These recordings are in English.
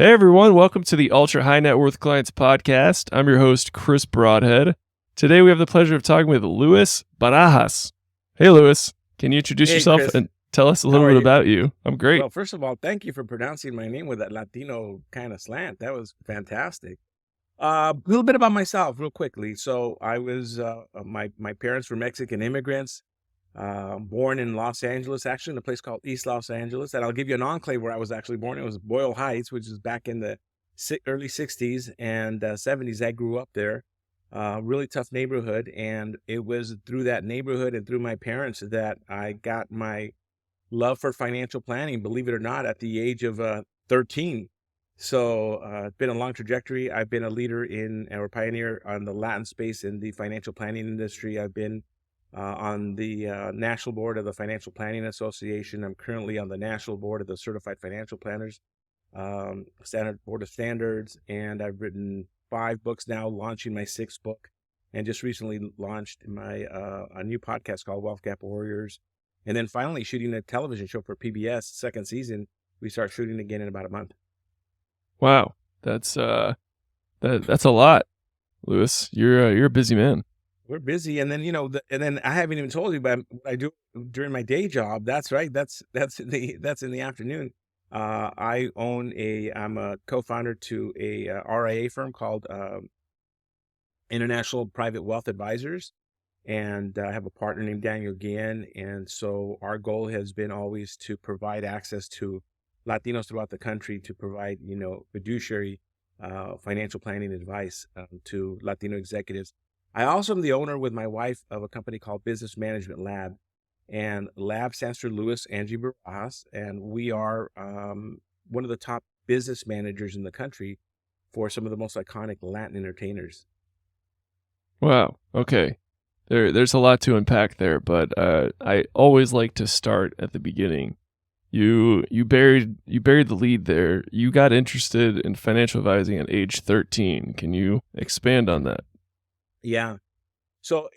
Hey everyone, welcome to the Ultra High Net Worth Clients Podcast. I'm your host, Chris Broadhead. Today we have the pleasure of talking with Luis Barajas. Hey Luis, can you introduce Hey, yourself Chris, and tell us a how little are bit you? about you? I'm great. Well, first of all, thank you for pronouncing my name with that Latino kind of slant. That was fantastic. A little bit about myself, real quickly. So, my parents were Mexican immigrants, born in Los Angeles, actually in a place called East Los Angeles. And I'll give you an enclave where I was actually born. It was Boyle Heights, which is back in the early '60s and '70s. I grew up there. Really tough neighborhood, and it was through that neighborhood and through my parents that I got my love for financial planning, believe it or not, at the age of 13. So it's been a long trajectory. I've been a leader or pioneer on the Latin space in the financial planning industry. I've been on the national board of the Financial Planning Association. I'm currently on the national board of the Certified Financial Planners Standard Board of Standards, and I've written 5 books now, launching my 6th book, and just recently launched my a new podcast called Wealth Gap Warriors. And then finally shooting a television show for PBS, second season. We start shooting again in about a month. Wow, that's a lot, Luis. You're a busy man. We're busy, and then and then I haven't even told you about what I do during my day job. That's right. That's in the afternoon. I'm a co-founder to a RIA firm called International Private Wealth Advisors, and I have a partner named Daniel Guillen. And so our goal has been always to provide access to Latinos throughout the country, to provide, fiduciary financial planning advice to Latino executives. I also am the owner with my wife of a company called Business Management Lab, and Lab stands for Luis Angie Barajas, and we are one of the top business managers in the country for some of the most iconic Latin entertainers. Wow. Okay. There's a lot to unpack there, but I always like to start at the beginning. You buried the lead there. You got interested in financial advising at age 13. Can you expand on that? Yeah. So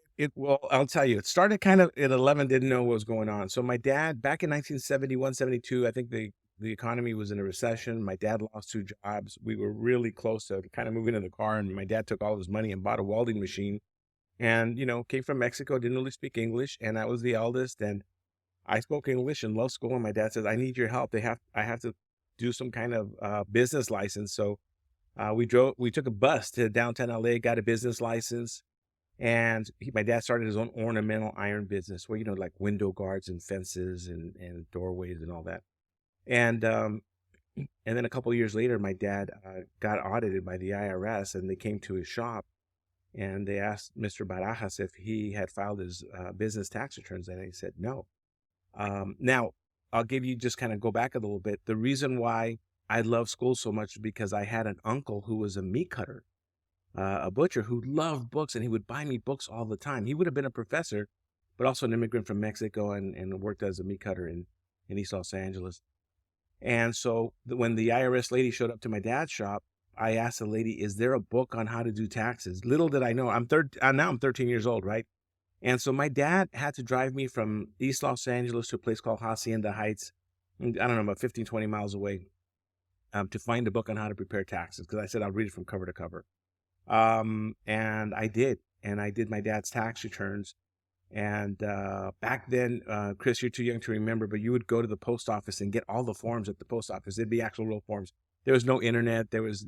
I'll tell you, it started kind of at 11, didn't know what was going on. So my dad, back in 1971, 72, I think the economy was in a recession. My dad lost 2 jobs. We were really close to kind of moving in the car, and my dad took all his money and bought a welding machine. And, came from Mexico, didn't really speak English, and I was the eldest, and I spoke English and loved school. And my dad says, I need your help. I have to do some kind of business license. So we took a bus to downtown LA, got a business license. And my dad started his own ornamental iron business where, like window guards and fences and doorways and all that. And and then a couple of years later, my dad got audited by the IRS, and they came to his shop and they asked Mr. Barajas if he had filed his business tax returns, and he said no. Now, I'll give you, just kind of go back a little bit. The reason why I love school so much is because I had an uncle who was a meat cutter, a butcher who loved books, and he would buy me books all the time. He would have been a professor, but also an immigrant from Mexico, and worked as a meat cutter in East Los Angeles. And so when the IRS lady showed up to my dad's shop, I asked the lady, is there a book on how to do taxes? Little did I know, now I'm 13 years old, right? And so my dad had to drive me from East Los Angeles to a place called Hacienda Heights. I don't know, about 15, 20 miles away, to find a book on how to prepare taxes. Because I said I'll read it from cover to cover. And I did. And I did my dad's tax returns. And back then, Chris, you're too young to remember, but you would go to the post office and get all the forms at the post office. It'd be actual real forms. There was no internet. There was,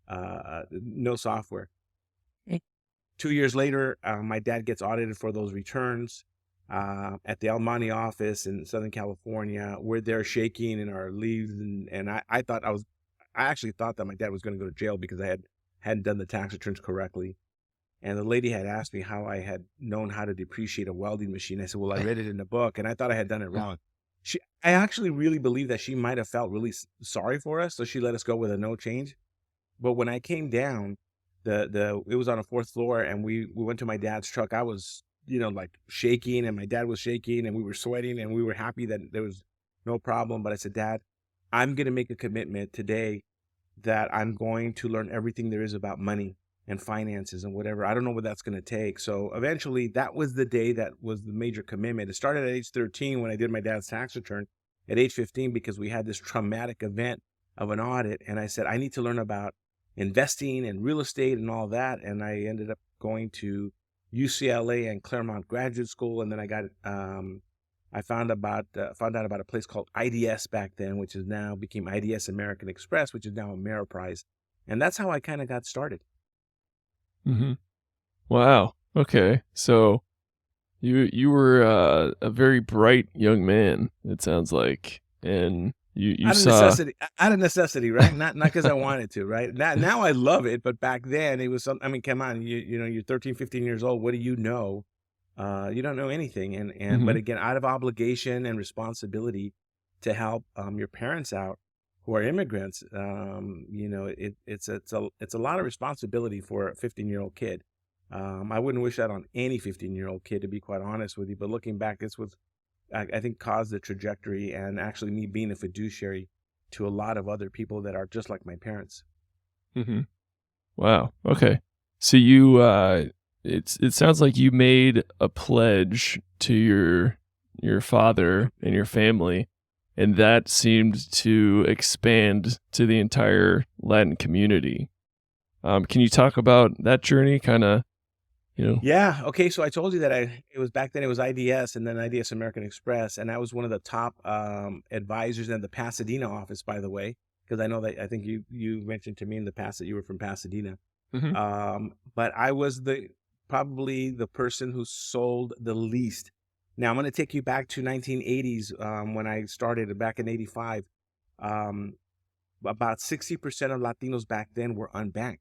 no software. 2 years later, my dad gets audited for those returns at the El Monte office in Southern California. We're there shaking in our leaves, and I actually thought that my dad was going to go to jail because I hadn't done the tax returns correctly. And the lady had asked me how I had known how to depreciate a welding machine. I said, well, I read it in the book, and I thought I had done it wrong. I actually really believe that she might have felt really sorry for us, so she let us go with a no change. But when I came down, it was on a 4th floor, and we went to my dad's truck. I was, like shaking, and my dad was shaking, and we were sweating, and we were happy that there was no problem. But I said, Dad, I'm going to make a commitment today that I'm going to learn everything there is about money and finances and whatever. I don't know what that's going to take. So eventually that was the day that was the major commitment. It started at age 13 when I did my dad's tax return, at age 15 because we had this traumatic event of an audit, and I said, I need to learn about investing and real estate and all that. And I ended up going to UCLA and Claremont Graduate School, and then I found out about a place called IDS back then, which is now became IDS American Express, which is now Ameriprise, and that's how I kind of got started. Hmm. Wow. Okay. So you were a very bright young man, it sounds like, and you saw. Out of necessity, right? Not because I wanted to, right? Now I love it, but back then it was some. I mean, come on, you know, you're 13, 15 years old. What do you know? You don't know anything, and but Hmm. again, out of obligation and responsibility to help your parents out who are immigrants, you know, it's a lot of responsibility for a 15-year-old kid. I wouldn't wish that on any 15-year-old kid, to be quite honest with you. But looking back, this was, I think, caused the trajectory and actually me being a fiduciary to a lot of other people that are just like my parents. Hmm. Wow. Okay. So you it sounds like you made a pledge to your father and your family, and that seemed to expand to the entire Latin community. Can you talk about that journey kind of, you know? Yeah. Okay. So I told you that it was back then, it was IDS and then IDS American Express. And I was one of the top advisors in the Pasadena office, by the way, because I know that I think you mentioned to me in the past that you were from Pasadena. Mhm. But I was probably the person who sold the least. Now I'm going to take you back to 1980s when I started back in 85. Um, about 60% of Latinos back then were unbanked.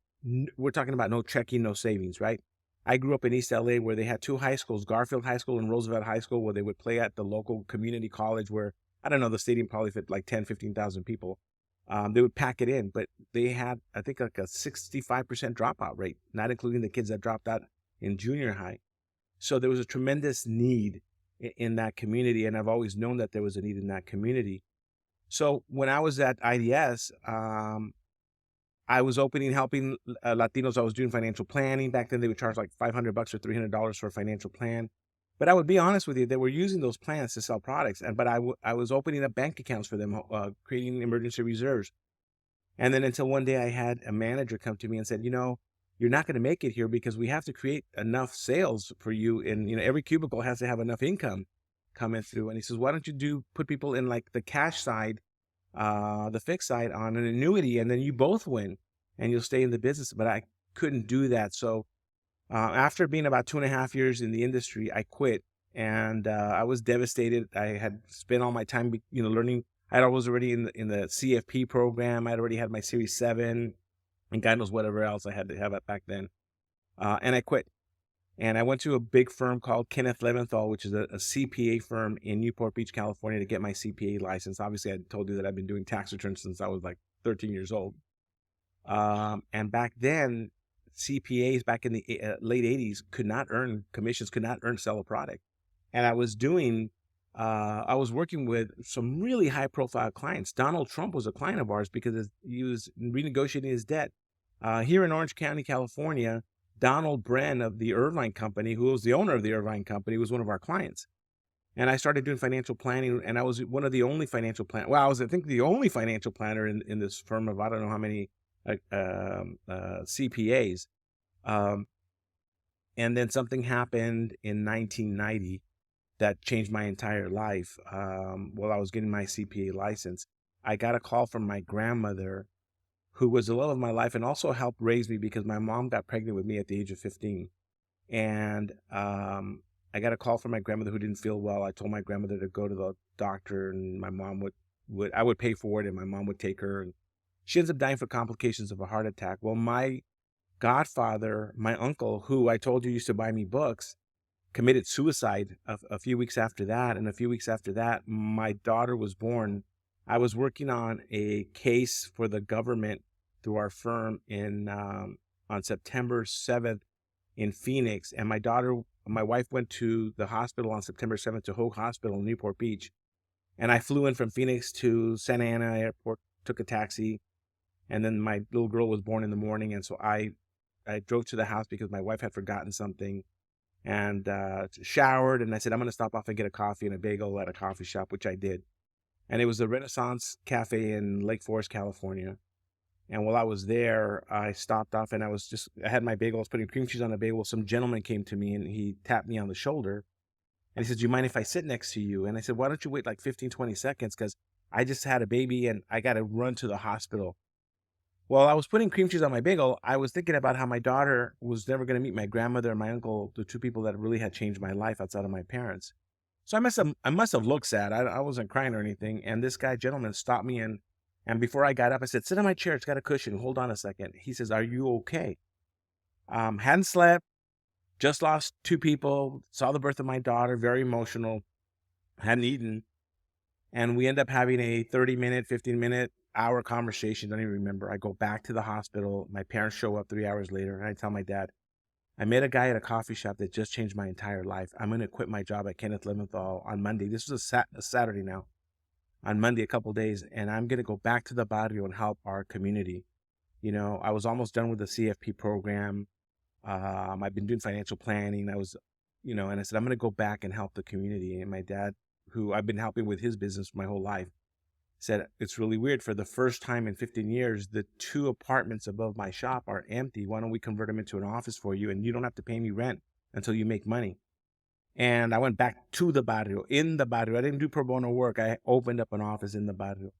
We're talking about no checking, no savings, right? I grew up in East LA where they had two high schools, Garfield High School and Roosevelt High School, where they would play at the local community college where, I don't know, the stadium probably fit like 10, 15,000 people. They would pack it in, but they had, I think, like a 65% dropout rate, not including the kids that dropped out in junior high. So there was a tremendous need in that community. And I've always known that there was a need in that community. So when I was at IDS, I was helping Latinos. I was doing financial planning. Back then, they would charge like $500 or $300 for a financial plan. But I would be honest with you, they were using those plans to sell products. But I was opening up bank accounts for them, creating emergency reserves. And then until one day I had a manager come to me and said, you know, you're not going to make it here because we have to create enough sales for you. And, you know, every cubicle has to have enough income coming through. And he says, why don't you put people in like the cash side, the fixed side on an annuity, and then you both win and you'll stay in the business. But I couldn't do that. So after being about 2.5 years in the industry, I quit, and I was devastated. I had spent all my time, you know, learning. I was already in the CFP program. I'd already had my Series 7, and God knows whatever else I had to have it back then. And I quit. And I went to a big firm called Kenneth Leventhal, which is a CPA firm in Newport Beach, California, to get my CPA license. Obviously, I told you that I've been doing tax returns since I was like 13 years old. And back then, CPAs back in the late 80s could not earn commissions, could not sell a product. And I was working with some really high profile clients. Donald Trump was a client of ours because he was renegotiating his debt. Here in Orange County, California, Donald Bren of the Irvine Company, who was the owner of the Irvine Company, was one of our clients. And I started doing financial planning, and I was one of the only financial plan. Well, I was, I think, the only financial planner in this firm of I don't know how many CPAs. Um, and then something happened in 1990 that changed my entire life. While I was getting my CPA license, I got a call from my grandmother, who was the love of my life and also helped raise me because my mom got pregnant with me at the age of 15. And I got a call from my grandmother who didn't feel well. I told my grandmother to go to the doctor, and my mom I would pay for it, and my mom would take her. And she ends up dying for complications of a heart attack. Well, my godfather, my uncle, who I told you used to buy me books, committed suicide a few weeks after that. And a few weeks after that, my daughter was born. I was working on a case for the government through our firm on September 7th in Phoenix. And my wife went to the hospital on September 7th to Hoag Hospital in Newport Beach. And I flew in from Phoenix to Santa Ana Airport, took a taxi, and then my little girl was born in the morning. And so I drove to the house because my wife had forgotten something, and showered. And I said, I'm going to stop off and get a coffee and a bagel at a coffee shop, which I did. And it was the Renaissance Cafe in Lake Forest, California. And while I was there, I stopped off and I had my bagel, I was putting cream cheese on a bagel. Some gentleman came to me and he tapped me on the shoulder and he said, "Do you mind if I sit next to you?" And I said, "Why don't you wait like 15, 20 seconds? Because I just had a baby and I got to run to the hospital." While I was putting cream cheese on my bagel, I was thinking about how my daughter was never going to meet my grandmother and my uncle, the two people that really had changed my life outside of my parents. So I must have looked sad. I wasn't crying or anything. And this gentleman stopped me and before I got up, I said, "Sit in my chair. It's got a cushion. Hold on a second." He says, "Are you okay?" Hadn't slept, just lost two people, saw the birth of my daughter, very emotional, hadn't eaten. And we end up having a 30-minute, 15-minute, hour conversation. Don't even remember. I go back to the hospital. My parents show up 3 hours later, and I tell my dad, "I met a guy at a coffee shop that just changed my entire life. I'm going to quit my job at Kenneth Leventhal on Monday." This was a Saturday now. On Monday, a couple days, and I'm going to go back to the barrio and help our community. I was almost done with the CFP program. I've been doing financial planning. And I said, "I'm going to go back and help the community." And my dad, who I've been helping with his business my whole life, said, "It's really weird. For the first time in 15 years, the two apartments above my shop are empty. Why don't we convert them into an office for you? And you don't have to pay me rent until you make money." And I went back to the barrio, in the barrio. I didn't do pro bono work. I opened up an office in the barrio.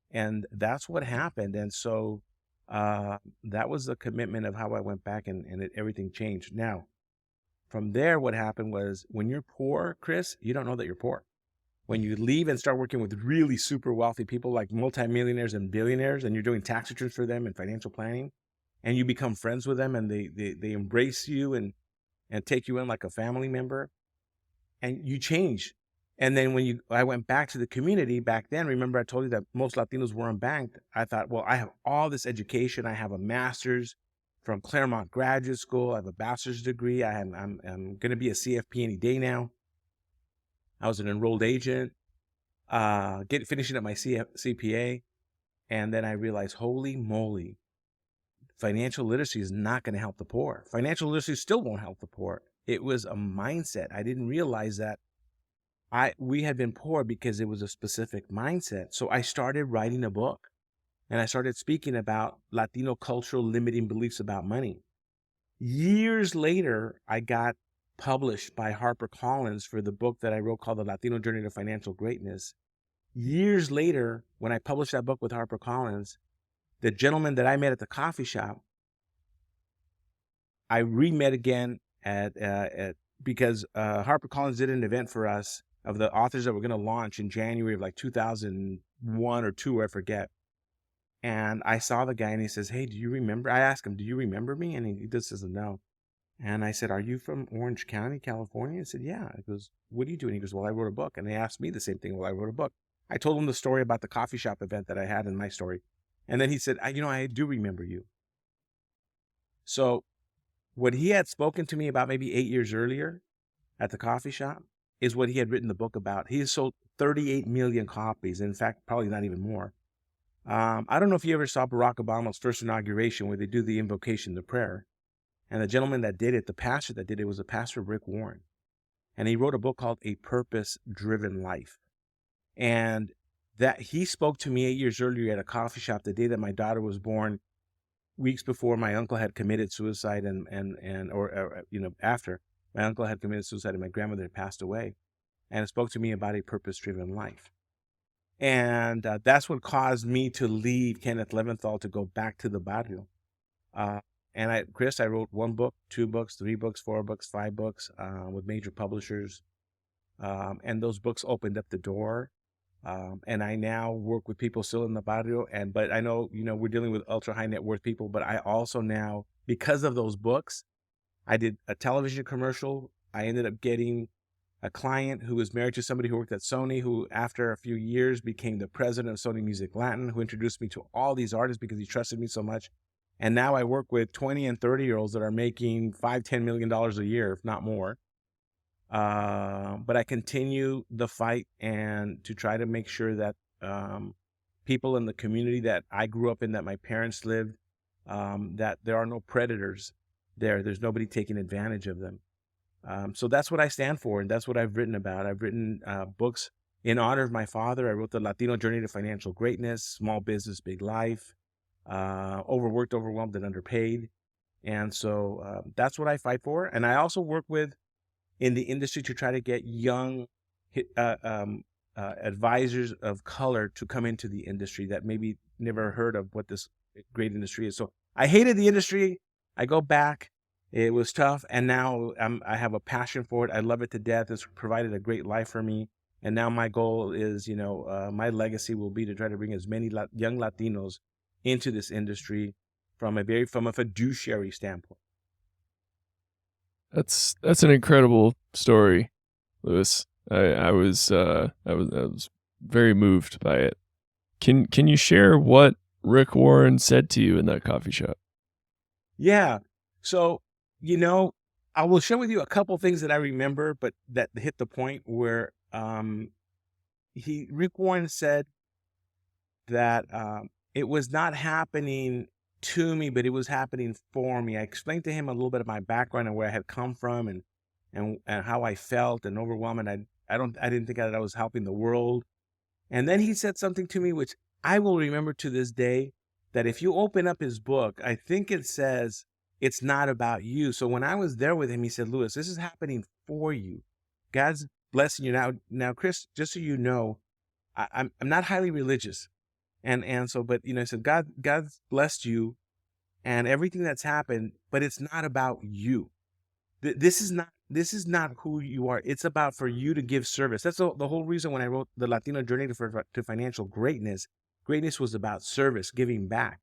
And that's what happened. And so that was the commitment of how I went back and everything changed. Now, from there, what happened was when you're poor, Chris, you don't know that you're poor. When you leave and start working with really super wealthy people like multimillionaires and billionaires, and you're doing tax returns for them and financial planning, and you become friends with them and they embrace you and take you in like a family member, and you change. And then I went back to the community back then, remember I told you that most Latinos were unbanked. I thought, well, I have all this education. I have a master's from Claremont Graduate School. I have a bachelor's degree. I'm going to be a CFP any day now. I was an enrolled agent, finishing up my CPA. And then I realized, holy moly, financial literacy is not going to help the poor. Financial literacy still won't help the poor. It was a mindset. I didn't realize that we had been poor because it was a specific mindset. So I started writing a book and I started speaking about Latino cultural limiting beliefs about money. Years later, I got published by HarperCollins for the book that I wrote called The Latino Journey to Financial Greatness. Years later, when I published that book with HarperCollins, the gentleman that I met at the coffee shop, I re-met again because HarperCollins did an event for us of the authors that were going to launch in January of like 2001 or 2, I forget. And I saw the guy and he says, "Hey, do you remember?" I asked him, "Do you remember me?" And he just says, "No." And I said, "Are you from Orange County, California?" He said, "Yeah." I goes, "What do you do?" And he goes, "Well, I wrote a book." And they asked me the same thing. Well, I wrote a book. I told him the story about the coffee shop event that I had in my story. And then he said, I do remember you." So what he had spoken to me about maybe 8 years earlier at the coffee shop is what he had written the book about. He has sold 38 million copies. In fact, probably not even more. I don't know if you ever saw Barack Obama's first inauguration where they do the invocation, the prayer. And the gentleman that did it, the pastor that did it, was a pastor, Rick Warren. And he wrote a book called A Purpose-Driven Life. And that he spoke to me 8 years earlier at a coffee shop the day that my daughter was born, weeks before my uncle had committed suicide after my uncle had committed suicide and my grandmother had passed away. And it spoke to me about a purpose-driven life. And that's what caused me to leave Kenneth Leventhal to go back to the barrio. Chris, I wrote 1 book, 2 books, 3 books, 4 books, 5 books with major publishers. And those books opened up the door. And I now work with people still in the barrio. But I know, we're dealing with ultra high net worth people, but I also now, because of those books, I did a television commercial. I ended up getting a client who was married to somebody who worked at Sony, who after a few years became the president of Sony Music Latin, who introduced me to all these artists because he trusted me so much. And now I work with 20 and 30-year-olds that are making $5-10 million a year, if not more. But I continue the fight and to try to make sure that people in the community that I grew up in, that my parents lived, that there are no predators there. There's nobody taking advantage of them. So that's what I stand for, and that's what I've written about. I've written books In honor of my father, I wrote the Latino Journey to Financial Greatness, Small Business, Big Life, Overworked, Overwhelmed, and Underpaid. And so that's what I fight for. And I also work with in the industry to try to get young advisors of color to come into the industry that maybe never heard of what this great industry is. So I hated the industry. I go back. It was tough, and now I have a passion for it. I love it to death. It's provided a great life for me, and now my goal is, my legacy will be to try to bring as many young Latinos into this industry from a fiduciary standpoint. That's an incredible story, Lewis. I was very moved by it. Can you share what Rick Warren said to you in that coffee shop? Yeah. So, you know, I will share with you a couple things that I remember, but that hit the point where Rick Warren said that it was not happening to me, but it was happening for me. I explained to him a little bit of my background and where I had come from, and how I felt and overwhelmed. And I didn't think that I was helping the world. And then he said something to me which I will remember to this day, that if you open up his book, I think it says it's not about you. So when I was there with him, he said, Lewis, this is happening for you. God's blessing you. Now, Chris, just so you know, I'm not highly religious. And so, but he said, God's blessed you and everything that's happened, but it's not about you. This is not who you are. It's about for you to give service. That's the whole reason when I wrote the Latino Journey to Financial Greatness. Greatness was about service, giving back.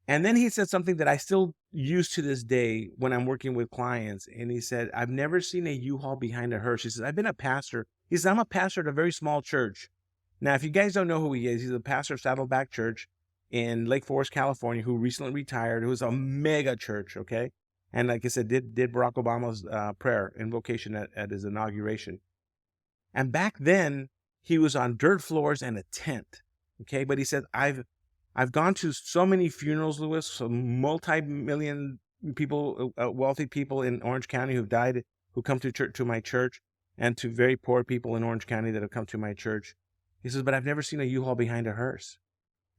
And then he said something that I still use to this day when I'm working with clients. And he said, I've never seen a U-Haul behind a hearse. He says, I've been a pastor. He says, I'm a pastor at a very small church. Now, if you guys don't know who he is, he's a pastor of Saddleback Church in Lake Forest, California, who recently retired. It was a mega church, okay? And like I said, did Barack Obama's prayer invocation at his inauguration. And back then, he was on dirt floors and a tent, okay? But he said, I've gone to so many funerals, Lewis, so multi-million people, wealthy people in Orange County who've died, who come to my church, and to very poor people in Orange County that have come to my church. He says, but I've never seen a U-Haul behind a hearse.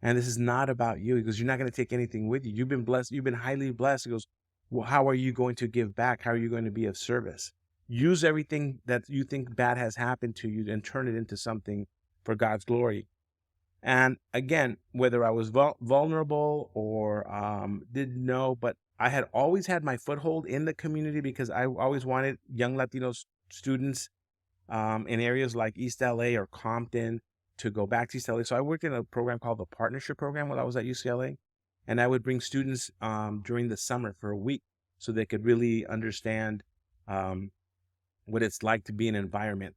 And this is not about you. He goes, you're not going to take anything with you. You've been blessed. You've been highly blessed. He goes, well, how are you going to give back? How are you going to be of service? Use everything that you think bad has happened to you and turn it into something for God's glory. And again, whether I was vulnerable or didn't know, but I had always had my foothold in the community because I always wanted young Latino students in areas like East LA or Compton to go back to East LA. So I worked in a program called the Partnership Program when I was at UCLA. And I would bring students during the summer for a week so they could really understand what it's like to be in an environment,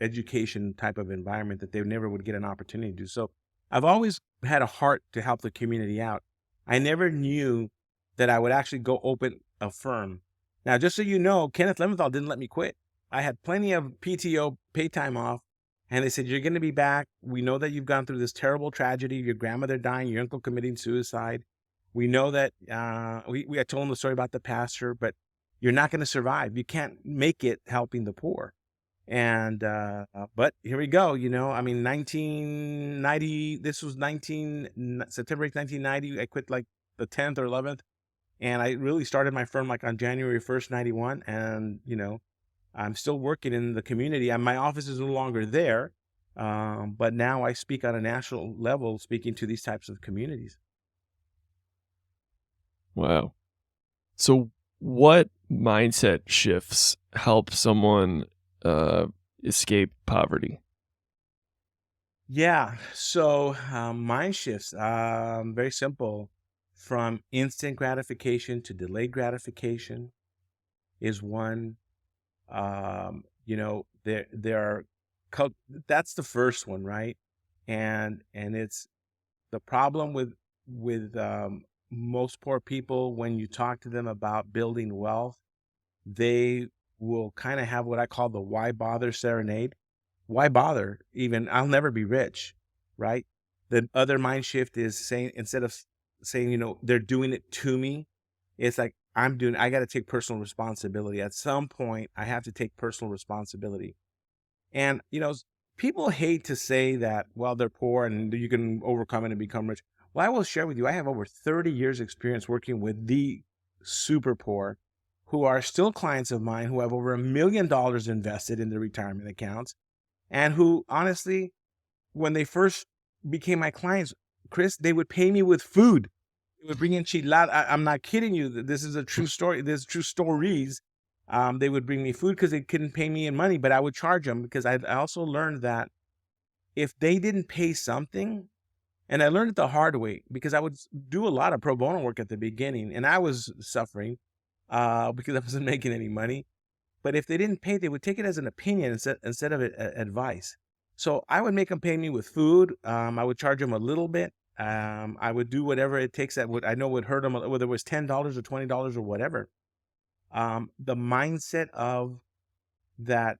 education type of environment that they never would get an opportunity to do. So I've always had a heart to help the community out. I never knew that I would actually go open a firm. Now, just so you know, Kenneth Leventhal didn't let me quit. I had plenty of PTO, pay time off, and they said, you're going to be back. We know that you've gone through this terrible tragedy, your grandmother dying, your uncle committing suicide. We know that I told him the story about the pastor, but you're not going to survive. You can't make it helping the poor. And but here we go. 1990. This was September 8th, 1990. I quit like the 10th or 11th, and I really started my firm like on January 1st, 91. And I'm still working in the community, and my office is no longer there. But now I speak on a national level, speaking to these types of communities. Wow. So what mindset shifts help someone escape poverty? Yeah. So mind shifts, very simple. From instant gratification to delayed gratification is one. There are, that's the first one, right? And it's the problem with most poor people. When you talk to them about building wealth, they will kind of have what I call the why bother serenade. Why bother? Even I'll never be rich, right? The other mind shift is saying, instead of saying, they're doing it to me, it's like, I got to take personal responsibility. At some point, I have to take personal responsibility. And, people hate to say that, well, they're poor and you can overcome it and become rich. Well, I will share with you, I have over 30 years experience working with the super poor who are still clients of mine, who have over $1 million invested in their retirement accounts, and who honestly, when they first became my clients, Chris, they would pay me with food. They would bring in I'm not kidding you. This is a true story. There's true stories. They would bring me food because they couldn't pay me in money, but I would charge them because I also learned that if they didn't pay something, and I learned it the hard way because I would do a lot of pro bono work at the beginning, and I was suffering because I wasn't making any money. But if they didn't pay, they would take it as an opinion instead of advice. So I would make them pay me with food. I would charge them a little bit. I would do whatever it takes that I know would hurt them, whether it was $10 or $20 or whatever. The mindset of that,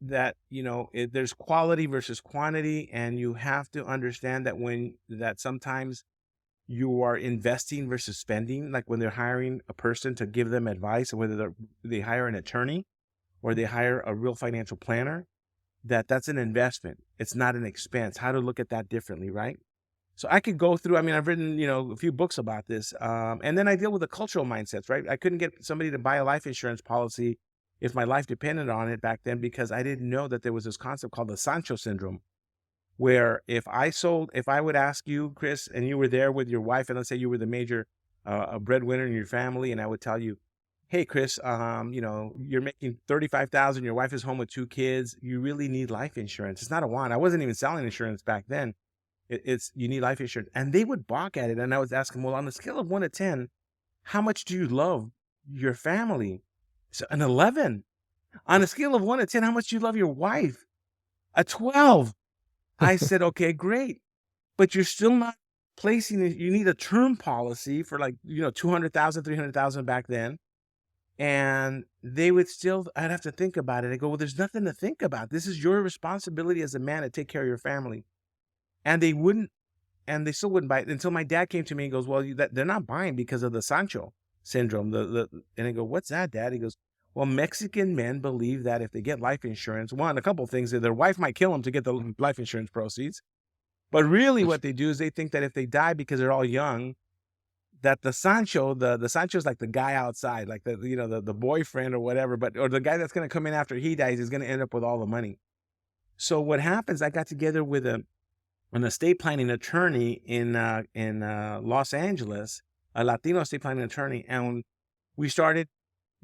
there's quality versus quantity, and you have to understand that sometimes you are investing versus spending, like when they're hiring a person to give them advice, whether they hire an attorney or they hire a real financial planner, that's an investment. It's not an expense. How to look at that differently, right? So I could go through, I've written, a few books about this. And then I deal with the cultural mindsets, right? I couldn't get somebody to buy a life insurance policy if my life depended on it back then, because I didn't know that there was this concept called the Sancho syndrome, where if I would ask you, Chris, and you were there with your wife, and let's say you were the major a breadwinner in your family, and I would tell you, hey, Chris, you're making 35,000, your wife is home with 2 kids, you really need life insurance. It's not a want. I wasn't even selling insurance back then. It's you need life insurance. And they would balk at it. And I was asking, well, on a scale of 1 to 10, how much do you love your family? So an 11. On a scale of 1 to 10, how much do you love your wife? A 12. I said, okay, great. But you're still not placing it. You need a term policy for 200,000, 300,000 back then. And I'd have to think about it. I go, well, there's nothing to think about. This is your responsibility as a man to take care of your family. And they still wouldn't buy it until my dad came to me and goes, well, they're not buying because of the Sancho syndrome. And I go, what's that, Dad? He goes, well, Mexican men believe that if they get life insurance, a couple of things, their wife might kill them to get the life insurance proceeds. But really what they do is they think that if they die because they're all young, that the Sancho is like the guy outside, like the boyfriend or whatever, or the guy that's going to come in after he dies is going to end up with all the money. So what happens, I got together with an estate planning attorney in Los Angeles, a Latino estate planning attorney, and we started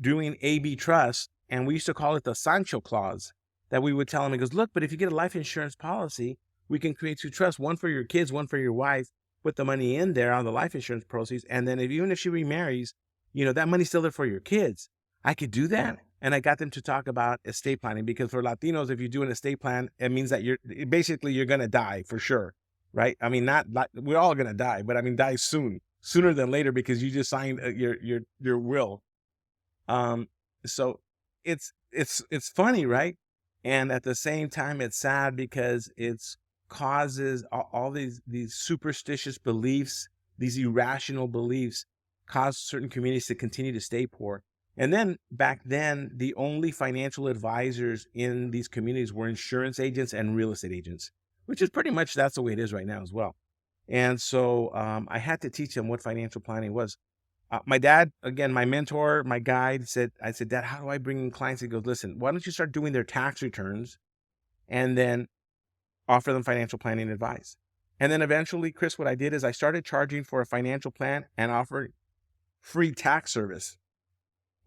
doing AB trust, and we used to call it the Sancho clause, that we would tell him, he goes, look, but if you get a life insurance policy, we can create 2 trusts, one for your kids, one for your wife, put the money in there on the life insurance proceeds, and then even if she remarries, that money's still there for your kids. I could do that. And I got them to talk about estate planning, because for Latinos, if you do an estate plan, it means that you're going to die for sure, right? I mean, not we're all going to die, but I mean, die sooner than later, because you just signed your will. So it's funny, right? And at the same time, it's sad because it's causes all these superstitious beliefs, these irrational beliefs, cause certain communities to continue to stay poor. And then back then, the only financial advisors in these communities were insurance agents and real estate agents, which is pretty much that's the way it is right now as well. And so I had to teach them what financial planning was. My dad, again, my mentor, my guide, I said, Dad, how do I bring in clients? He goes, listen, why don't you start doing their tax returns and then offer them financial planning advice? And then eventually, Chris, what I did is I started charging for a financial plan and offered free tax service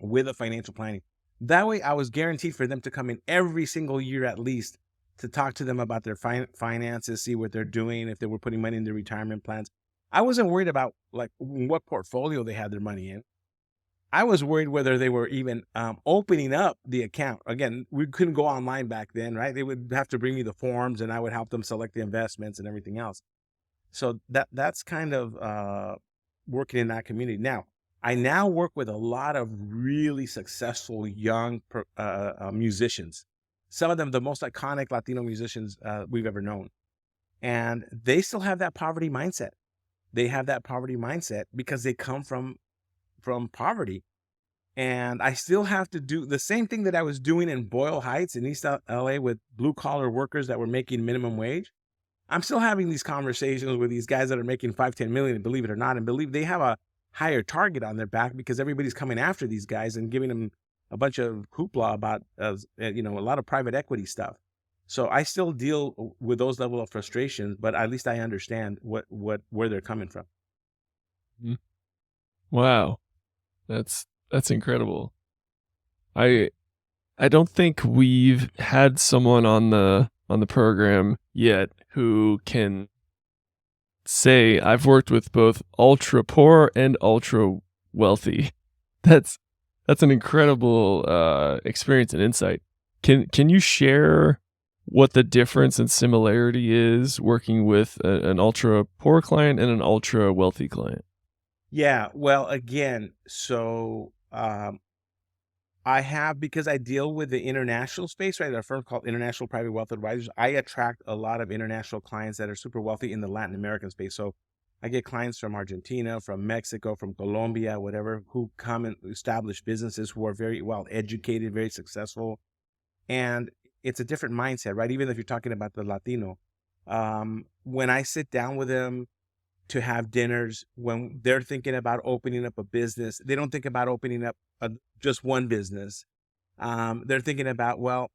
with a financial planning. That way I was guaranteed for them to come in every single year at least to talk to them about their finances, see what they're doing, if they were putting money in their retirement plans. I wasn't worried about what portfolio they had their money in. I was worried whether they were even opening up the account. Again, we couldn't go online back then, right? They would have to bring me the forms and I would help them select the investments and everything else. So that's kind of working in that community. Now, I now work with a lot of really successful young musicians. Some of them, the most iconic Latino musicians we've ever known. And they still have that poverty mindset. They have that poverty mindset because they come from poverty. And I still have to do the same thing that I was doing in Boyle Heights in East LA with blue collar workers that were making minimum wage. I'm still having these conversations with these guys that are making 5-10 million, and believe it or not, and believe they have a higher target on their back because everybody's coming after these guys and giving them a bunch of hoopla about, a lot of private equity stuff. So I still deal with those level of frustrations, but at least I understand where they're coming from. Mhm. Wow. That's incredible. I I don't think we've had someone on the program yet who can say I've worked with both ultra poor and ultra wealthy. That's that's an incredible experience and insight. Can you share what the difference and similarity is working with an ultra poor client and an ultra wealthy client? Yeah, well, again, so I have, because I deal with the international space, right? A firm called International Private Wealth Advisors. I attract a lot of international clients that are super wealthy in the Latin American space. So I get clients from Argentina, from Mexico, from Colombia, whatever, who come and establish businesses, who are very well educated, very successful. And it's a different mindset, right? Even if you're talking about the Latino. When I sit down with them to have dinners, when they're thinking about opening up a business, they don't think about opening up just one business. They're thinking about, well,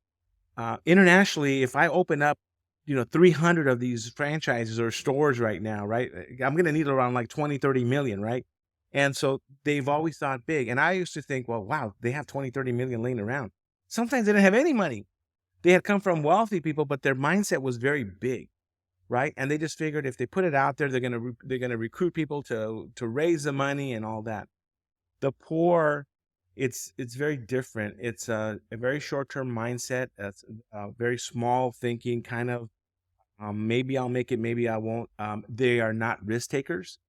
internationally, if I open up, 300 of these franchises or stores right now, right, I'm going to need around like 20, 30 million, right? And so they've always thought big. And I used to think, well, wow, they have 20, 30 million laying around. Sometimes they didn't have any money. They had come from wealthy people, but their mindset was very big, right? And they just figured if they put it out there, they're gonna recruit people to raise the money and all that. The poor, it's very different. It's a very short term mindset. That's very small thinking, kind of. Maybe I'll make it, maybe I won't. They are not risk takers.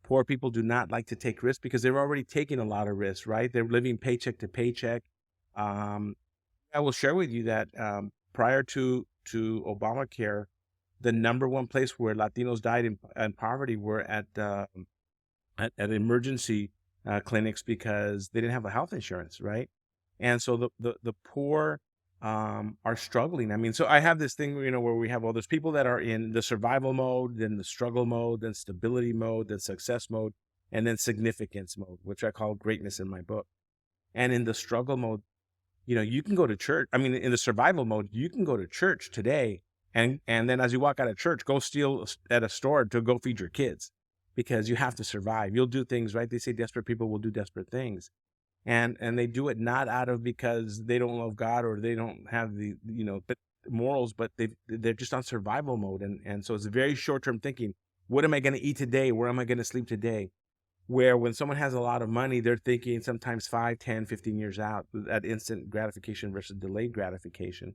Poor people do not like to take risks because they're already taking a lot of risks, right? They're living paycheck to paycheck. Um, I will share with you that prior to Obamacare, the number one place where Latinos died in poverty were at emergency clinics because they didn't have a health insurance, right? And so the poor are struggling. I mean, so I have this thing, where we have all those people that are in the survival mode, then the struggle mode, then stability mode, then success mode, and then significance mode, which I call greatness in my book. And in the struggle mode, you can go to church. I mean, in the survival mode, you can go to church today, and then as you walk out of church, go steal at a store to go feed your kids, because you have to survive. You'll do things, right? They say desperate people will do desperate things, and they do it not out of because they don't love God or they don't have the but morals, but they're just on survival mode, and so it's very short term thinking. What am I going to eat today? Where am I going to sleep today? Where when someone has a lot of money, they're thinking sometimes 5, 10, 15 years out, at instant gratification versus delayed gratification.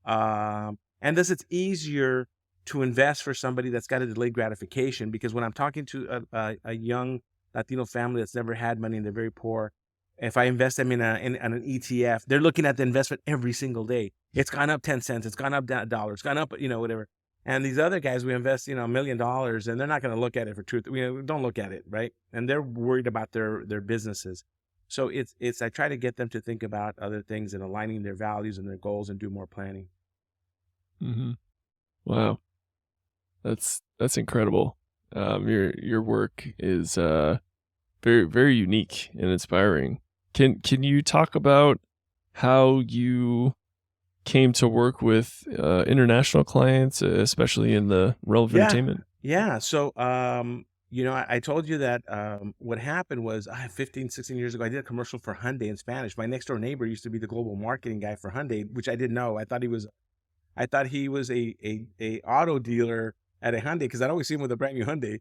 And thus it's easier to invest for somebody that's got a delayed gratification, because when I'm talking to a young Latino family that's never had money and they're very poor, if I invest them in an ETF, they're looking at the investment every single day. It's gone up 10 cents. It's gone up a dollar. It's gone up, whatever. And these other guys, we invest, $1 million, and they're not going to look at it for 2 don't look at it, right? And they're worried about their businesses. So I try to get them to think about other things and aligning their values and their goals and do more planning. Mhm. Wow. That's incredible. Your work is very very unique and inspiring. Can you talk about how you came to work with international clients, especially in the realm of Yeah. entertainment? Yeah. So, I told you that what happened was 15, 16 years ago, I did a commercial for Hyundai in Spanish. My next door neighbor used to be the global marketing guy for Hyundai, which I didn't know. I thought he was a auto dealer at a Hyundai, because I'd always see him with a brand new Hyundai.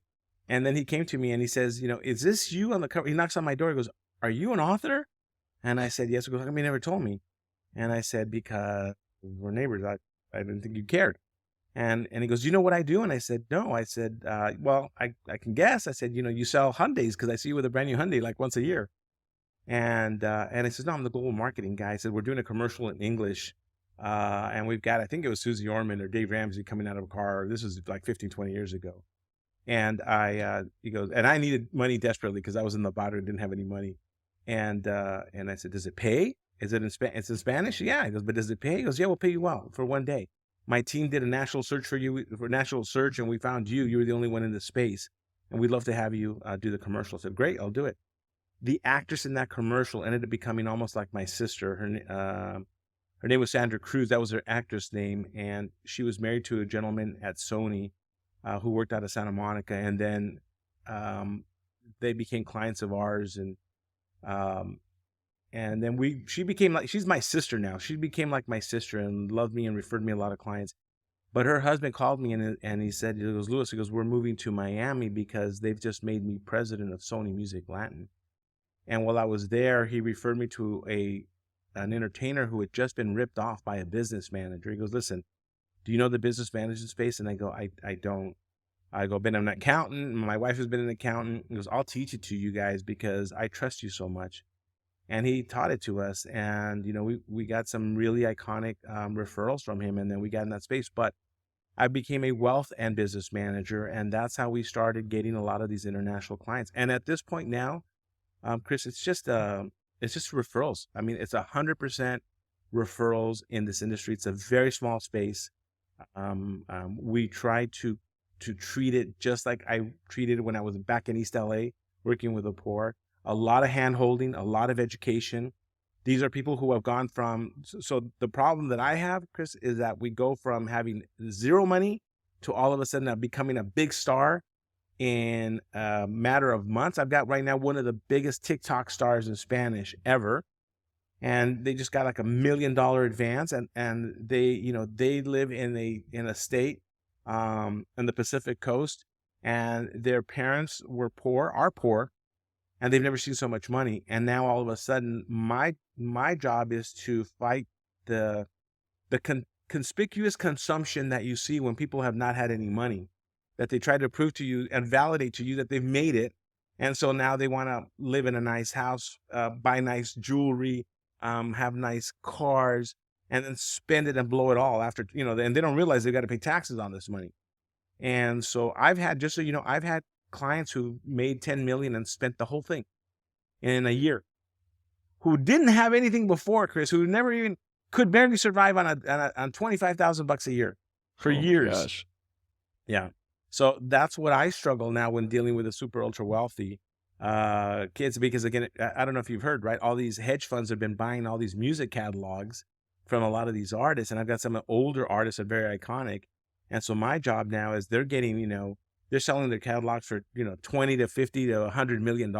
And then he came to me and he says, is this you on the cover? He knocks on my door. He goes, "Are you an author?" And I said, "Yes." He goes, "How come you never told me?" And I said, "Because we're neighbors. I didn't think you cared." And he goes, "Do you know what I do?" And I said, "No." I said, "Well, I can guess." I said, "You sell Hyundais, because I see you with a brand new Hyundai like once a year." And he says, "No, I'm the global marketing guy." I said, "We're doing a commercial in English. And we've got, I think it was Susie Orman or Dave Ramsey coming out of a car. This was like 15, 20 years ago." And he goes, and I needed money desperately because I was in the bottom and didn't have any money. And I said, "Does it pay? Is it in It's in Spanish?" "Yeah." He goes, "But does it pay?" He goes, "Yeah, we'll pay you well for one day. My team did a national search for you, for national search, and we found you. You were the only one in the space, and we'd love to have you do the commercial." I said, "Great, I'll do it." The actress in that commercial ended up becoming almost like my sister. Her name was Sandra Cruz. That was her actress name, and she was married to a gentleman at Sony who worked out of Santa Monica, and then um, they became clients of ours, um, and then she became like, she's my sister now. She became like my sister and loved me and referred me a lot of clients. But her husband called me and he said, he goes, "Louis," he goes, "we're moving to Miami because they've just made me president of Sony Music Latin." And while I was there, he referred me to an entertainer who had just been ripped off by a business manager. He goes, "Listen, do you know the business management space?" And I go, I don't. I go, "Been an accountant. My wife has been an accountant." He goes, "I'll teach it to you guys because I trust you so much." And he taught it to us. And, we got some really iconic referrals from him. And then we got in that space. But I became a wealth and business manager. And that's how we started getting a lot of these international clients. And at this point now, Chris, it's just referrals. I mean, it's 100% referrals in this industry. It's a very small space. We try to treat it just like I treated it when I was back in East LA working with the poor. A lot of hand holding, a lot of education. These are people who have gone from. So the problem that I have, Chris, is that we go from having zero money to all of a sudden becoming a big star in a matter of months. I've got right now one of the biggest TikTok stars in Spanish ever, and they just got like $1 million advance, and they live in a state in the Pacific Coast, and their parents are poor, and they've never seen so much money. And now all of a sudden, my job is to fight the conspicuous consumption that you see when people have not had any money, that they try to prove to you and validate to you that they've made it. And so now they want to live in a nice house, buy nice jewelry, have nice cars, and then spend it and blow it all after, and they don't realize they've got to pay taxes on this money. And so just so you know, I've had clients who made 10 million and spent the whole thing in a year, who didn't have anything before, Chris, who never even could barely survive on $25,000 a year for Oh my years. gosh. Yeah. So that's what I struggle now when dealing with the super ultra wealthy kids, because again, I don't know if you've heard, right? All these hedge funds have been buying all these music catalogs from a lot of these artists, and I've got some older artists that are very iconic. And so my job now is they're getting, they're selling their catalogs for, 20 to 50 to $100 million.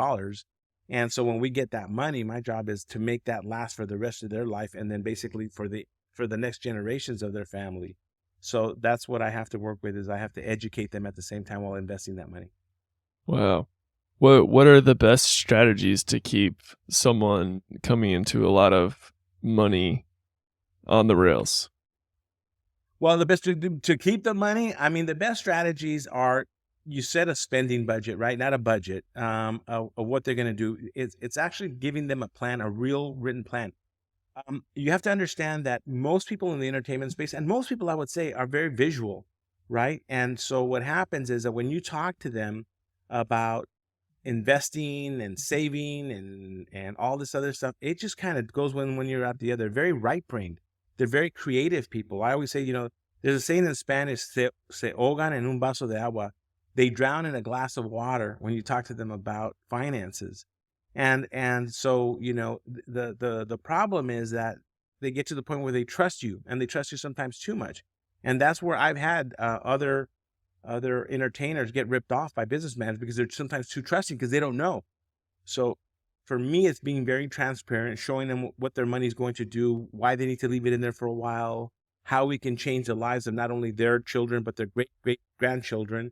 And so when we get that money, my job is to make that last for the rest of their life, and then basically for the next generations of their family. So that's what I have to work with, is I have to educate them at the same time while investing that money. Wow. What are the best strategies to keep someone coming into a lot of money on the rails? Well, the best to keep the money, I mean, the best strategies are, you set a spending budget, right? Not a budget of what they're going to do. It's actually giving them a plan, a real written plan. You have to understand that most people in the entertainment space, and most people I would say, are very visual, right? And so what happens is that when you talk to them about investing and saving and all this other stuff, it just kind of goes when you're out the other. They're very right brained. They're very creative people. I always say, there's a saying in Spanish, se ahogan en un vaso de agua. They drown in a glass of water when you talk to them about finances. And so, the problem is that they get to the point where they trust you, and they trust you sometimes too much. And that's where I've had other entertainers get ripped off by business managers because they're sometimes too trusting because they don't know. So for me, it's being very transparent, showing them what their money is going to do, why they need to leave it in there for a while, how we can change the lives of not only their children, but their great grandchildren.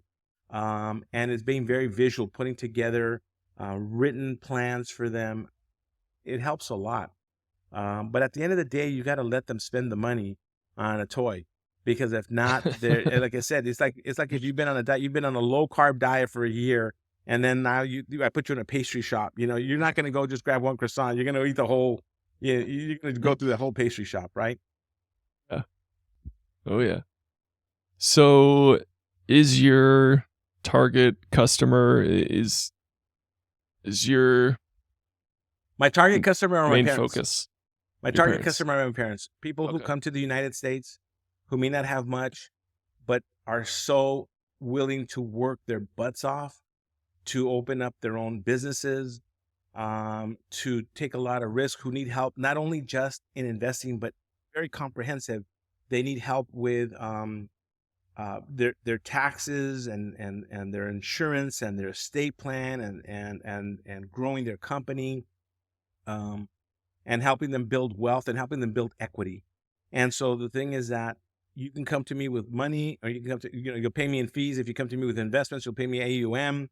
And it's being very visual, putting together written plans for them. It helps a lot. But at the end of the day, you got to let them spend the money on a toy, because if not, they're like I said, it's like if you've been on a diet, you've been on a low carb diet for a year, and then now I put you in a pastry shop. You're not going to go just grab one croissant. You're going to eat the whole. You're going to go through the whole pastry shop, right? Yeah. Oh yeah. So is your target customer is your My target customer are my Main parents. focus. My Your target parents. customer are my parents. People who Okay. come to the United States who may not have much, but are so willing to work their butts off to open up their own businesses, to take a lot of risk, who need help, not only just in investing, but very comprehensive. They need help with their taxes and their insurance and their estate plan and growing their company, um, and helping them build wealth and helping them build equity. And so the thing is that you can come to me with money, or you can come to, you'll pay me in fees. If you come to me with investments, you'll pay me AUM.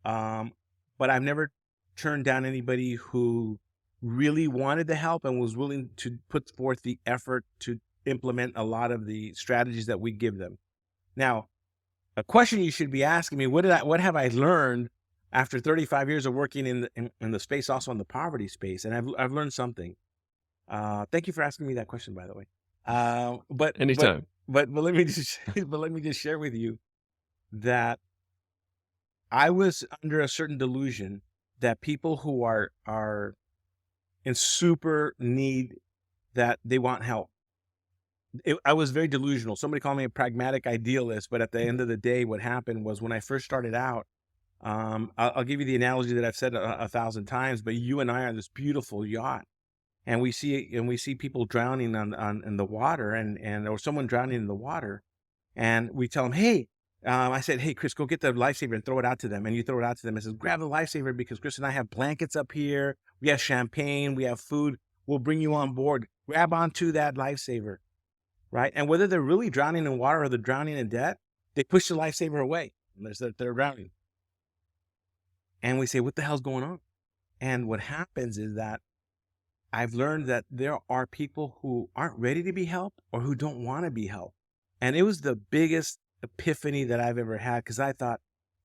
But I've never turned down anybody who really wanted to help and was willing to put forth the effort to implement a lot of the strategies that we give them. Now, a question you should be asking me: what have I learned after 35 years of working in the space, also in the poverty space? And I've learned something. Thank you for asking me that question, by the way. Anytime. But let me just but let me just share with you that I was under a certain delusion that people who are in super need, that they want help. I was very delusional. Somebody called me a pragmatic idealist, but at the end of the day, what happened was, when I first started out, I'll give you the analogy that I've said a thousand times, but you and I are on this beautiful yacht, and we see people drowning in the water, or someone drowning in the water, and we tell them, hey, I said, hey, Chris, go get the lifesaver and throw it out to them. And you throw it out to them and says, grab the lifesaver, because Chris and I have blankets up here. We have champagne. We have food. We'll bring you on board. Grab onto that lifesaver, right? And whether they're really drowning in water or they're drowning in debt, they push the lifesaver away. They're drowning. And we say, what the hell's going on? And what happens is that I've learned that there are people who aren't ready to be helped, or who don't want to be helped. And it was the biggest epiphany that I've ever had, because I thought,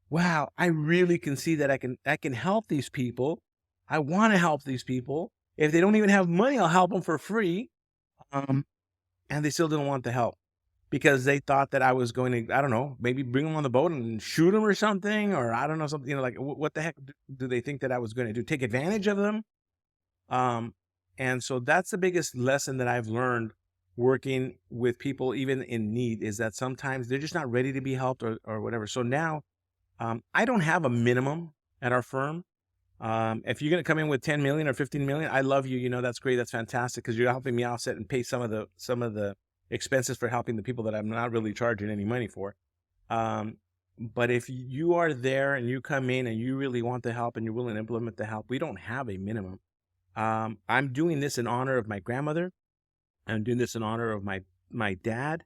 wow, I really can see that I can help these people. I want to help these people. If they don't even have money, I'll help them for free. And they still didn't want the help, because they thought that I was going to, I don't know, maybe bring them on the boat and shoot them or something, or I don't know, something, like, what the heck do they think that I was going to do? Take advantage of them? And so that's the biggest lesson that I've learned working with people, even in need, is that sometimes they're just not ready to be helped, or whatever. So now, I don't have a minimum at our firm. If you're going to come in with 10 million or 15 million, I love you. That's great. That's fantastic, because you're helping me offset and pay some of the expenses for helping the people that I'm not really charging any money for. But if you are there and you come in and you really want the help and you're willing to implement the help, we don't have a minimum. I'm doing this in honor of my grandmother. I'm doing this in honor of my dad,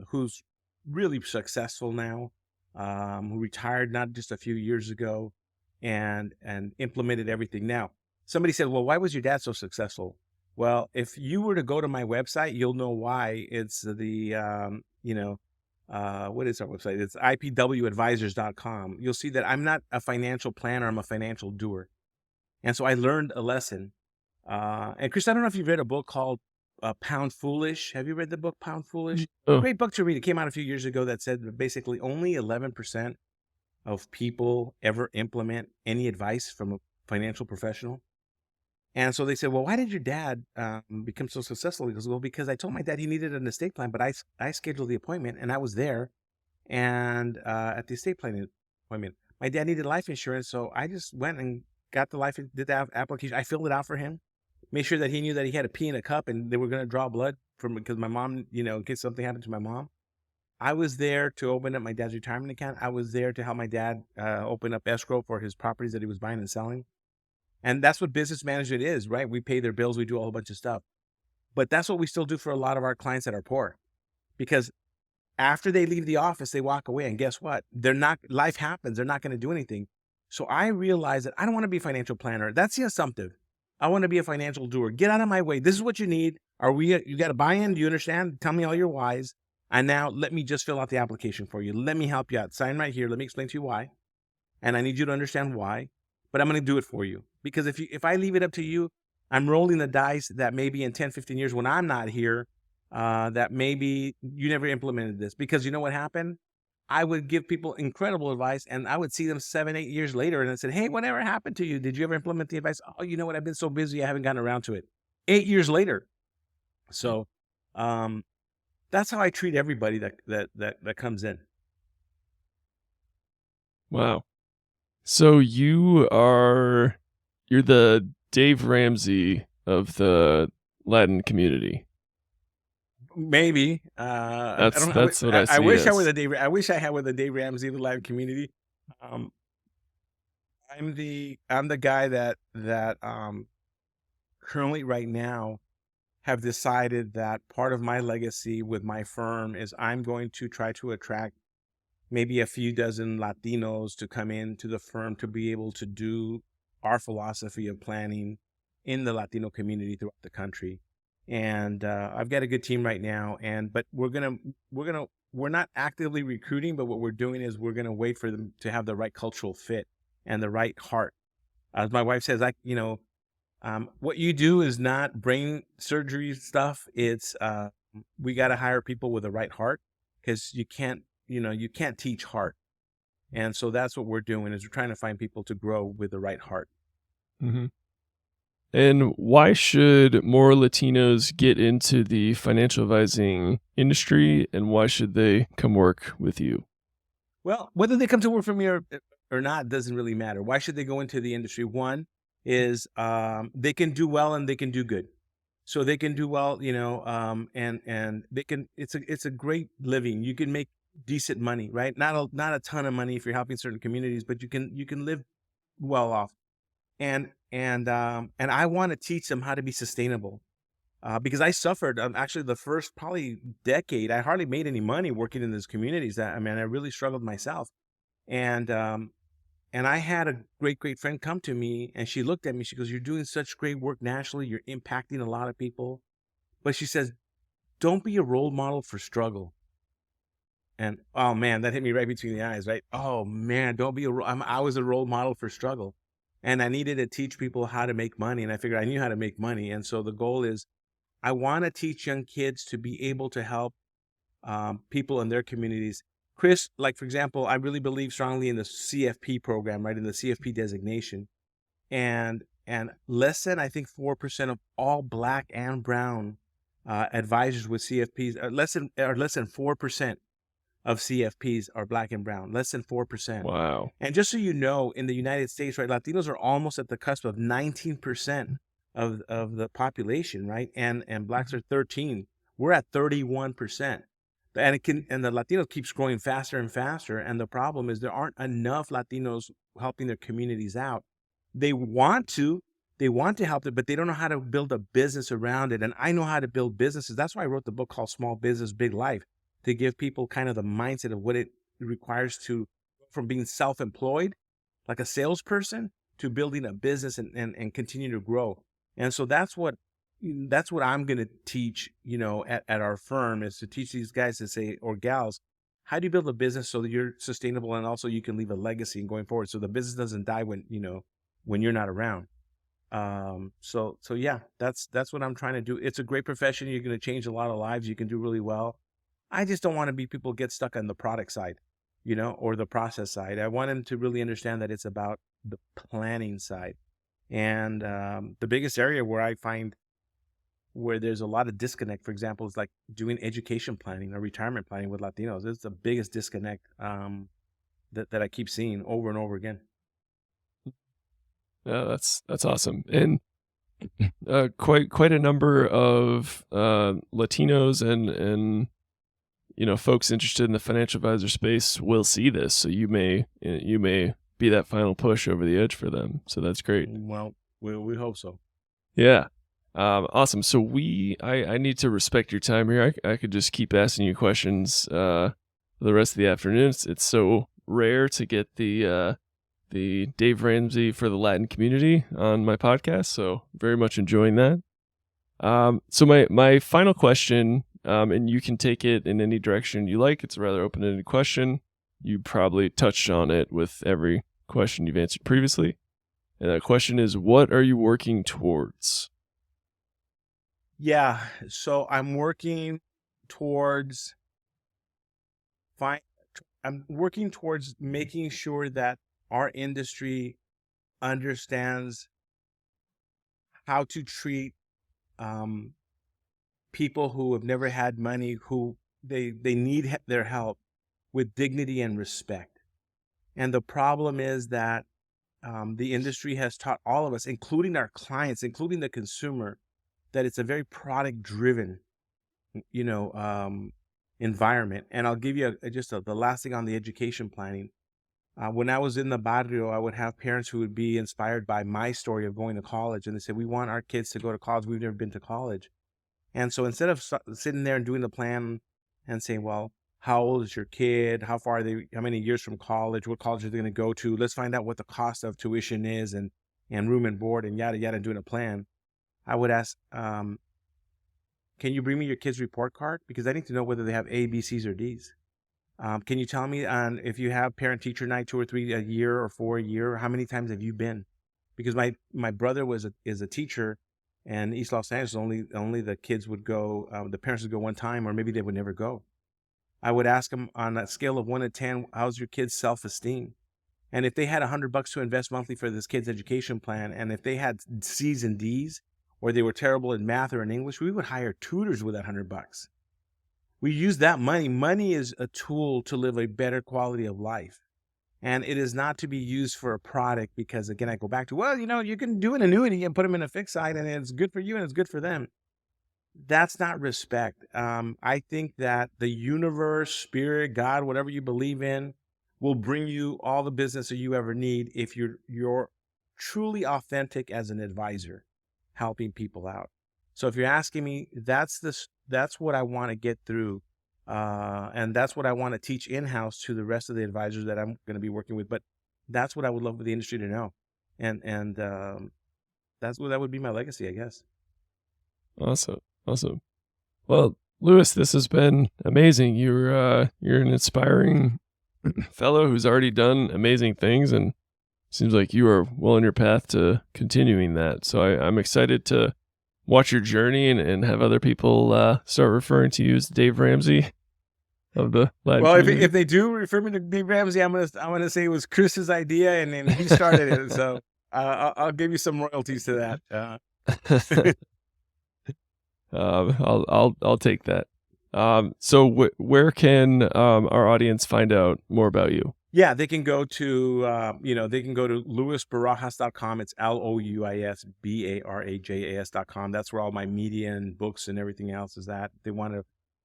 who's really successful now, who retired not just a few years ago, and implemented everything. Now, somebody said, well, why was your dad so successful? Well, if you were to go to my website, you'll know why. It's the, what is our website? It's IPWadvisors.com. You'll see that I'm not a financial planner. I'm a financial doer. And so I learned a lesson. And Chris, I don't know if you've read a book called Pound Foolish. Have you read the book Pound Foolish? Oh, Great book to read. It came out a few years ago that said that basically only 11% of people ever implement any advice from a financial professional. And so they said, well, why did your dad become so successful? He goes, well, because I told my dad he needed an estate plan, but I scheduled the appointment and I was there. And at the estate planning appointment, my dad needed life insurance. So I just went and got did the application. I filled it out for him, made sure that he knew that he had to pee in a cup and they were going to draw blood because my mom, in case something happened to my mom. I was there to open up my dad's retirement account. I was there to help my dad open up escrow for his properties that he was buying and selling. And that's what business management is, right? We pay their bills. We do a whole bunch of stuff. But that's what we still do for a lot of our clients that are poor. Because after they leave the office, they walk away. And guess what? Life happens. They're not going to do anything. So I realized that I don't want to be a financial planner. That's the assumptive. I want to be a financial doer. Get out of my way. This is what you need. You got to buy in? Do you understand? Tell me all your whys. And now let me just fill out the application for you. Let me help you out. Sign right here. Let me explain to you why. And I need you to understand why. But I'm going to do it for you. Because if I leave it up to you, I'm rolling the dice that maybe in 10, 15 years when I'm not here, that maybe you never implemented this. Because you know what happened? I would give people incredible advice, and I would see them 7, 8 years later, and I said, "Hey, whatever happened to you? Did you ever implement the advice?" "Oh, you know what? I've been so busy, I haven't gotten around to it." 8 years later. So, um, that's how I treat everybody that comes in. Wow. So you're the Dave Ramsey of the Latin community. Maybe. I That's don't. that's what I I see it wish I were as. the Dave. I wish I had with the Dave Ramsey of the live community. Um, I'm the guy that currently right now have decided that part of my legacy with my firm is I'm going to try to attract maybe a few dozen Latinos to come into the firm to be able to do our philosophy of planning in the Latino community throughout the country. And I've got a good team right now, but we're not actively recruiting, but what we're doing is we're gonna wait for them to have the right cultural fit and the right heart. As my wife says, what you do is not brain surgery stuff. It's we got to hire people with the right heart, because you can't teach heart. And so that's what we're doing, is we're trying to find people to grow with the right heart. Hmm. And why should more Latinos get into the financial advising industry, and why should they come work with you? Well, whether they come to work for me or not doesn't really matter. Why should they go into the industry? One is they can do well and they can do good. So they can do well, and they can. It's a great living. You can make decent money, right? Not a ton of money if you're helping certain communities, but you can live well off. And I want to teach them how to be sustainable, because I suffered. Actually, the first probably decade, I hardly made any money working in those communities. I really struggled myself. And I had a great friend come to me, and she looked at me. She goes, "You're doing such great work nationally. You're impacting a lot of people." But she says, "Don't be a role model for struggle." And oh man, that hit me right between the eyes, right? Oh man, don't be I was a role model for struggle, and I needed to teach people how to make money. And I figured I knew how to make money. And so the goal is, I want to teach young kids to be able to help people in their communities. Chris, like for example, I really believe strongly in the CFP program, right? In the CFP designation, and less than, I think, 4% of all Black and Brown advisors with CFPs, less than 4% of CFPs are Black and Brown, less than 4%. Wow. And just so you know, in the United States, right, Latinos are almost at the cusp of 19% of the population, right? And Blacks are 13. We're at 31%. And the Latinos keeps growing faster and faster. And the problem is there aren't enough Latinos helping their communities out. They want to, they want to help it, but they don't know how to build a business around it. And I know how to build businesses. That's why I wrote the book called Small Business, Big Life, to give people kind of the mindset of what it requires to, from being self-employed, like a salesperson, to building a business and continue to grow. And so that's what I'm going to teach, at our firm, is to teach these guys to say, or gals, how do you build a business so that you're sustainable, and also you can leave a legacy and going forward, so the business doesn't die when you're not around. So yeah, that's what I'm trying to do. It's a great profession. You're going to change a lot of lives. You can do really well. I just don't want to be people get stuck on the product side, or the process side. I want them to really understand that it's about the planning side. And the biggest area where I find where there's a lot of disconnect, for example, is like doing education planning or retirement planning with Latinos. It's the biggest disconnect that I keep seeing over and over again. Yeah, that's awesome. And quite a number of Latinos and folks interested in the financial advisor space will see this. So you may be that final push over the edge for them. So that's great. Well, we hope so. Yeah. Awesome. So I need to respect your time here. I could just keep asking you questions for the rest of the afternoon. It's so rare to get the Dave Ramsey for the Latin community on my podcast. So very much enjoying that. So my final question, and you can take it in any direction you like. It's a rather open-ended question. You probably touched on it with every question you've answered previously. And that question is, what are you working towards? Yeah, so I'm working towards I'm working towards making sure that our industry understands how to treat um, people who have never had money, who they need their help, with dignity and respect. And the problem is that the industry has taught all of us, including our clients, including the consumer, that it's a very product driven, you know, environment. And I'll give you the last thing on the education planning. When I was in the barrio, I would have parents who would be inspired by my story of going to college, and they said, "We want our kids to go to college. We've never been to college." And so instead of sitting there and doing the plan and saying, "Well, how old is your kid? How far are they? How many years from college? What college are they going to go to? Let's find out what the cost of tuition is, and room and board, and yada yada," and doing a plan, I would ask, "Can you bring me your kid's report card? Because I need to know whether they have A, B, C's, or D's. Can you tell me on if you have parent-teacher night 2 or 3 a year or 4 a year? How many times have you been?" Because my brother is a teacher, and East Los Angeles only the kids would go, the parents would go one time, or maybe they would never go. I would ask them on a scale of 1 to 10, how's your kid's self-esteem? And if they had $100 to invest monthly for this kid's education plan, and if they had C's and D's, or they were terrible in math or in English, we would hire tutors with that $100. We use that money. Money is a tool to live a better quality of life. And it is not to be used for a product because, again, I go back to, well, you can do an annuity and put them in a fixed side and it's good for you and it's good for them. That's not respect. I think that the universe, spirit, God, whatever you believe in, will bring you all the business that you ever need if you're truly authentic as an advisor, helping people out. So if you're asking me, that's what I want to get through. And that's what I want to teach in-house to the rest of the advisors that I'm going to be working with. But that's what I would love for the industry to know. And that would be my legacy, I guess. Awesome. Well, Louis, this has been amazing. You're an inspiring fellow who's already done amazing things, and seems like you are well on your path to continuing that. So I'm excited to watch your journey and have other people start referring to you as Dave Ramsey of the Latin community. If they do refer me to Dave Ramsey, I'm gonna say it was Chris's idea and he started it. So I'll give you some royalties to that. I'll take that. So where can our audience find out more about you? Yeah, they can go to louisbarajas.com. It's LOUISBARAJAS.com. That's where all my media and books and everything else is at.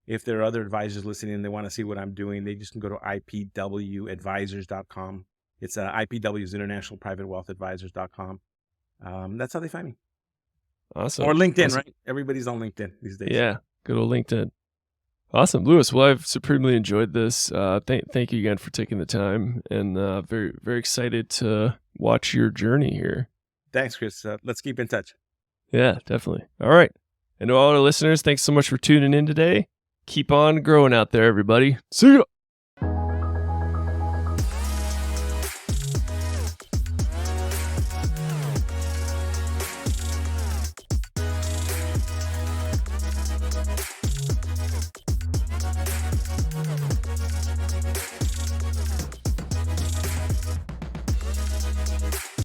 If there are other advisors listening and they want to see what I'm doing, they just can go to IPWadvisors.com. It's IPW is International Private Wealth Advisors.com. That's how they find me. Awesome. Or LinkedIn, right? Everybody's on LinkedIn these days. Yeah, good old LinkedIn. Awesome, Louis. Well, I've supremely enjoyed this. Thank you again for taking the time, and very, very excited to watch your journey here. Thanks, Chris. Let's keep in touch. Yeah, definitely. All right. And to all our listeners, thanks so much for tuning in today. Keep on growing out there, everybody. See ya.